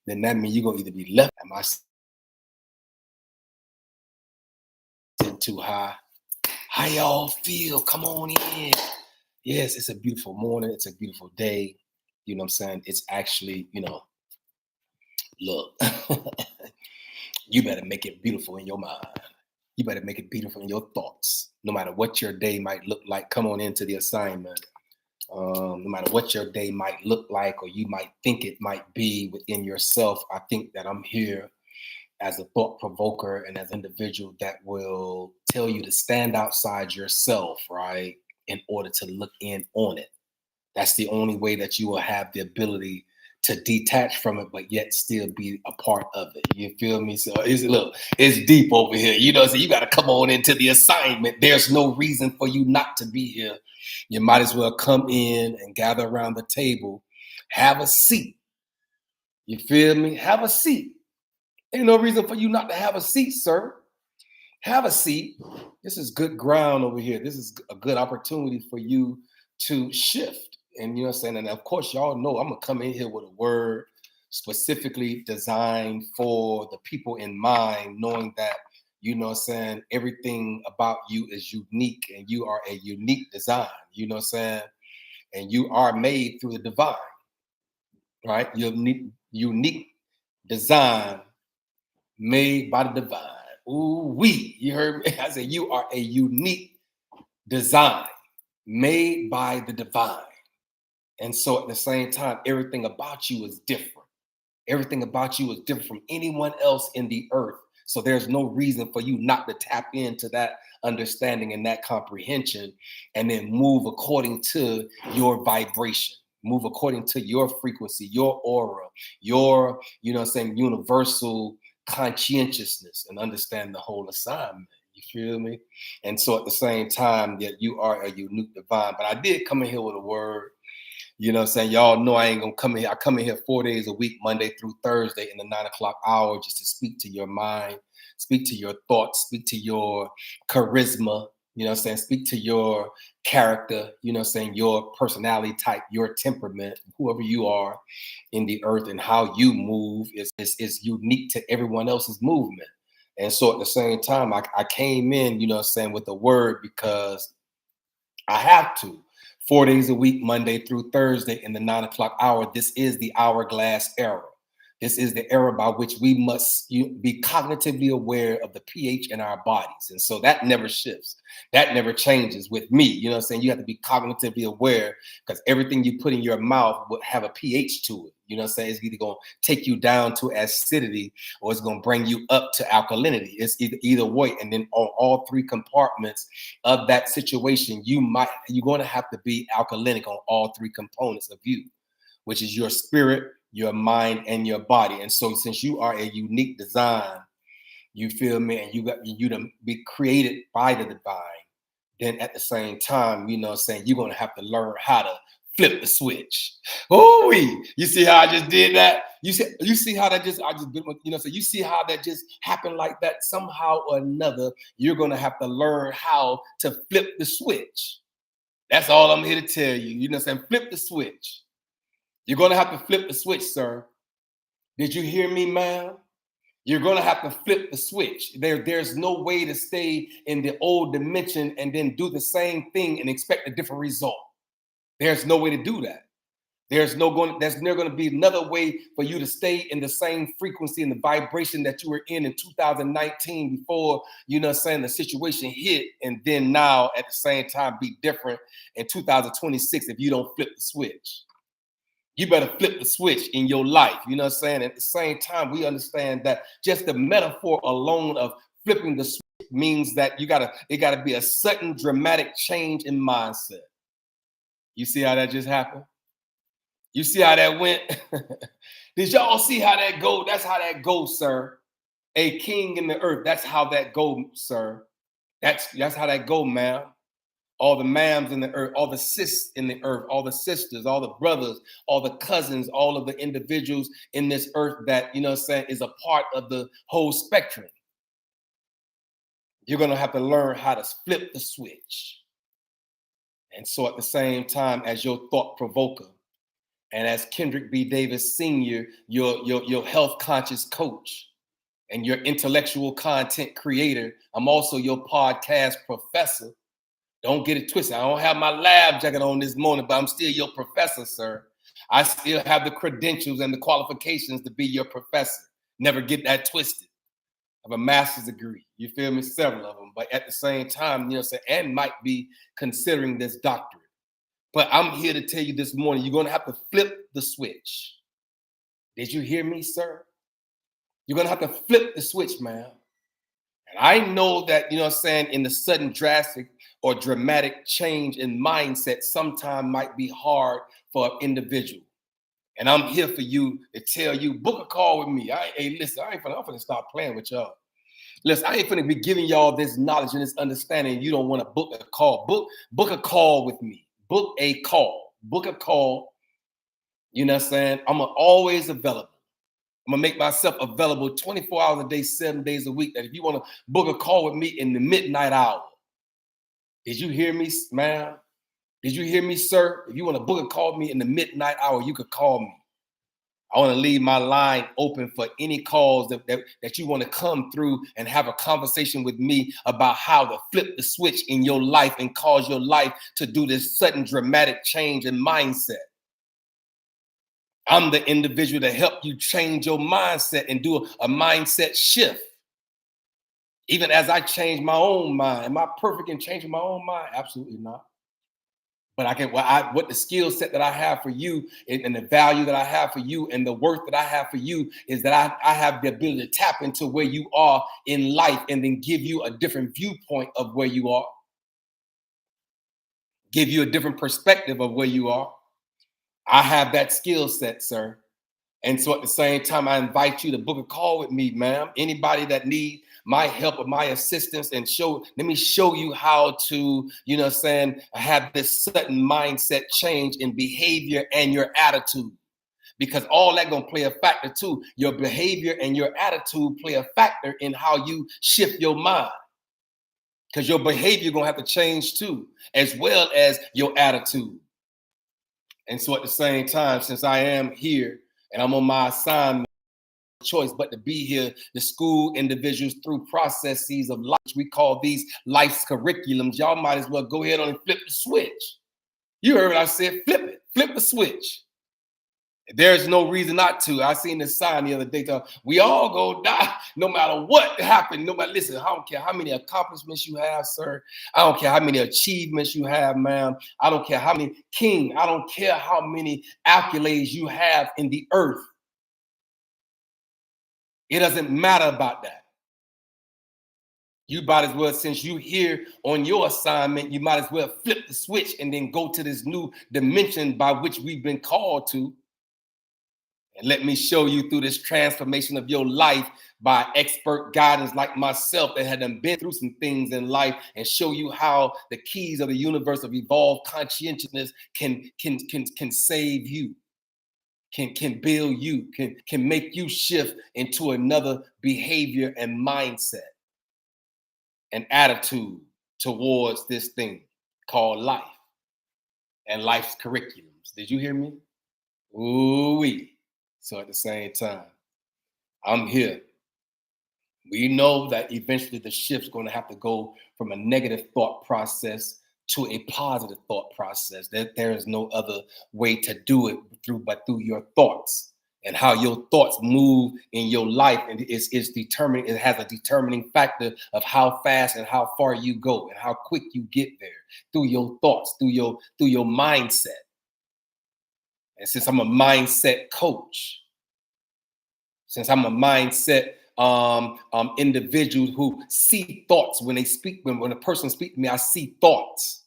then that means you're gonna either be left. Am I sitting too high? How y'all feel? Come on in. Yes, it's a beautiful morning. It's a beautiful day. You know what I'm saying? It's actually, look, you better make it beautiful in your mind. You better make it beautiful in your thoughts. No matter what your day might look like, come on into the assignment. No matter what your day might look like or you might think it might be within yourself, I think that I'm here as a thought provoker and as an individual that will tell you to stand outside yourself, right, in order to look in on it. That's the only way that you will have the ability to detach from it, but yet still be a part of it. You feel me? So it's deep over here. So you got to come on into the assignment. There's no reason for you not to be here. You might as well come in and gather around the table, have a seat. You feel me? Have a seat. Ain't no reason for you not to have a seat, sir. Have a seat. This is good ground over here. This is a good opportunity for you to shift. And you know what I'm saying? And of course, y'all know I'm gonna come in here with a word specifically designed for the people in mind, knowing that, you know what I'm saying, everything about you is unique and you are a unique design, you know what I'm saying? And you are made through the divine, right? Unique design made by the divine. Ooh, you heard me? I said, you are a unique design made by the divine. And so at the same time, everything about you is different. Everything about you is different from anyone else in the earth. So there's no reason for you not to tap into that understanding and that comprehension and then move according to your vibration, move according to your frequency, your aura, your, universal conscientiousness, and understand the whole assignment. You feel me? And so at the same time, that you are a unique divine. But I did come in here with a word. You know what I'm saying? Y'all know I ain't gonna come in here. I come in here 4 days a week, Monday through Thursday in the 9 o'clock hour, just to speak to your mind, speak to your thoughts, speak to your charisma, you know what I'm saying? Speak to your character, you know what I'm saying? Your personality type, your temperament, whoever you are in the earth, and how you move is unique to everyone else's movement. And so at the same time, I came in, you know what I'm saying, with a word because I have to. 4 days a week, Monday through Thursday in the 9 o'clock hour. This is the hourglass era. This is the era by which we must be cognitively aware of the pH in our bodies. And so that never shifts. That never changes with me. You know what I'm saying? You have to be cognitively aware because everything you put in your mouth will have a pH to it. You know what I'm saying? It's either going to take you down to acidity or it's going to bring you up to alkalinity. It's either way. And then on all three compartments of that situation, you're going to have to be alkalinic on all three components of you, which is your spirit, your mind, and your body. And so since you are a unique design, you feel me, and you to be created by the divine, then at the same time, you know what I'm saying, you're going to have to learn how to flip the switch. Oh, you see how I just did that? You see how that I just did, so you see how that just happened like that? Somehow or another, you're going to have to learn how to flip the switch. That's all I'm here to tell you. You know what I'm saying? Flip the switch. You're going to have to flip the switch, sir. Did you hear me, ma'am? You're going to have to flip the switch. There's no way to stay in the old dimension and then do the same thing and expect a different result. There's no way to do that. There's never going to be another way for you to stay in the same frequency and the vibration that you were in 2019 before, you know what I'm saying, the situation hit, and then now at the same time be different in 2026 if you don't flip the switch. You better flip the switch in your life. You know what I'm saying? At the same time, we understand that just the metaphor alone of flipping the switch means that it gotta be a sudden dramatic change in mindset. You see how that just happened? You see how that went? Did y'all see how that go? That's how that goes, sir. A king in the earth. That's how that goes, sir. That's how that go, ma'am. All the ma'ams in the earth, all the sis in the earth, all the sisters, all the brothers, all the cousins, all of the individuals in this earth that, you know what I'm saying, is a part of the whole spectrum. You're going to have to learn how to flip the switch. And so at the same time, as your thought provoker, And as Kendrick B. Davis Sr., your health conscious coach and your intellectual content creator, I'm also your podcast professor. Don't get it twisted. I don't have my lab jacket on this morning, but I'm still your professor, sir. I still have the credentials and the qualifications to be your professor. Never get that twisted. I have a master's degree. You feel me? Several of them. But at the same time, and might be considering this doctorate. But I'm here to tell you this morning, you're going to have to flip the switch. Did you hear me, sir? You're going to have to flip the switch, man. And I know that, in the sudden drastic or dramatic change in mindset sometimes might be hard for an individual. And I'm here for you to tell you, book a call with me. Listen, I'm finna start playing with y'all. Listen, I ain't finna be giving y'all this knowledge and this understanding. You don't want to book a call. Book a call with me. Book a call. Book a call. You know what I'm saying? I'm always available. I'm going to make myself available 24 hours a day, 7 days a week. That if you want to book a call with me in the midnight hour. Did you hear me, man? Did you hear me, sir? If you want to book a call with me in the midnight hour, you could call me. I want to leave my line open for any calls that you want to come through and have a conversation with me about how to flip the switch in your life and cause your life to do this sudden dramatic change in mindset. I'm the individual to help you change your mindset and do a mindset shift. Even as I change my own mind. Am I perfect in changing my own mind? Absolutely not. But what the skill set that I have for you and the value that I have for you and the worth that I have for you is that I have the ability to tap into where you are in life and then give you a different viewpoint of where you are. Give you a different perspective of where you are. I have that skill set, sir. And so at the same time, I invite you to book a call with me, ma'am. Anybody that need my help or my assistance and let me show you how to, have this sudden mindset change in behavior and your attitude. Because all that gonna play a factor too. Your behavior and your attitude play a factor in how you shift your mind. Because your behavior gonna have to change too, as well as your attitude. And so at the same time, since I am here and I'm on my assignment, choice but to be here to school individuals through processes of life. We call these life's curriculums. Y'all might as well go ahead on and flip the switch. You heard what I said, flip the switch. There's no reason not to. I seen this sign the other day. We all go die no matter what happened. Listen, I don't care how many accomplishments you have, sir. I don't care how many achievements you have, ma'am. I don't care how many I don't care how many accolades you have in the earth. It doesn't matter about that. You might as well, since you here on your assignment, you might as well flip the switch and then go to this new dimension by which we've been called to. And let me show you through this transformation of your life by expert guidance like myself that had been through some things in life and show you how the keys of the universe of evolved conscientiousness can save you. Can build you, can make you shift into another behavior and mindset and attitude towards this thing called life and life's curriculums. Did you hear me? Ooh-wee. So at the same time, I'm here. We know that eventually the shift's going to have to go from a negative thought process to a positive thought process. That there is no other way to do it but through your thoughts and how your thoughts move in your life, and is determining. It has a determining factor of how fast and how far you go and how quick you get there through your thoughts, through your mindset. And since I'm a mindset coach, since I'm a mindset individual who see thoughts when they speak, when a person speaks to me, I see thoughts.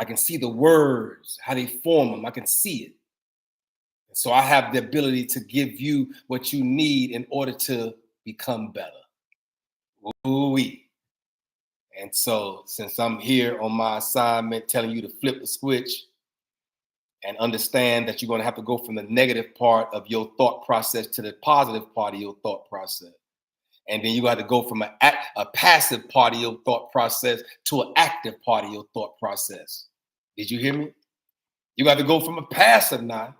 I can see the words, how they form them. I can see it. So I have the ability to give you what you need in order to become better. Ooh-wee. And so since I'm here on my assignment telling you to flip the switch and understand that you're going to have to go from the negative part of your thought process to the positive part of your thought process. And then you got to go from a passive part of your thought process to an active part of your thought process. Did you hear me? You got to go from a passive now.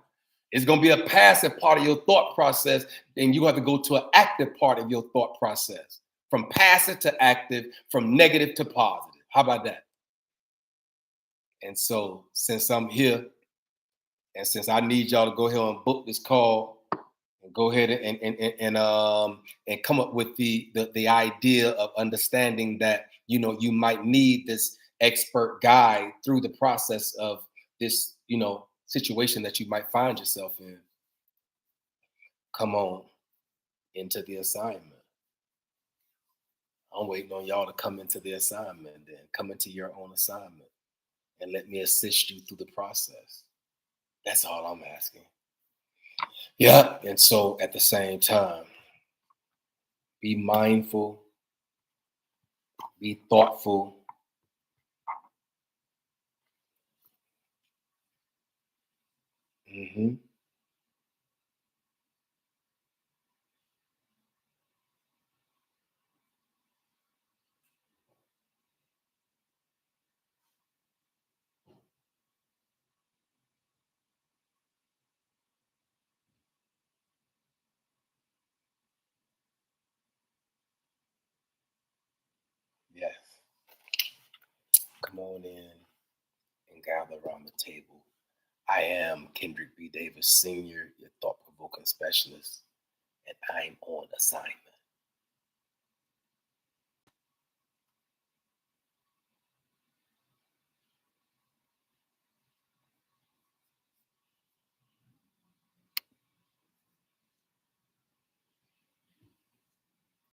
It's going to be a passive part of your thought process. Then you have to go to an active part of your thought process. From passive to active, from negative to positive. How about that? And so, since I'm here, and since I need y'all to go ahead and book this call, and go ahead and come up with the idea of understanding that you might need this expert guide through the process of this situation that you might find yourself in. Come on into the assignment. I'm waiting on y'all to come into the assignment, then come into your own assignment and let me assist you through the process. That's all I'm asking. Yeah. And so at the same time, be mindful, be thoughtful. Mm-hmm. Yes. Come on in and gather around the table. I am Kendrick B. Davis Sr., your thought provoking specialist, and I'm on assignment.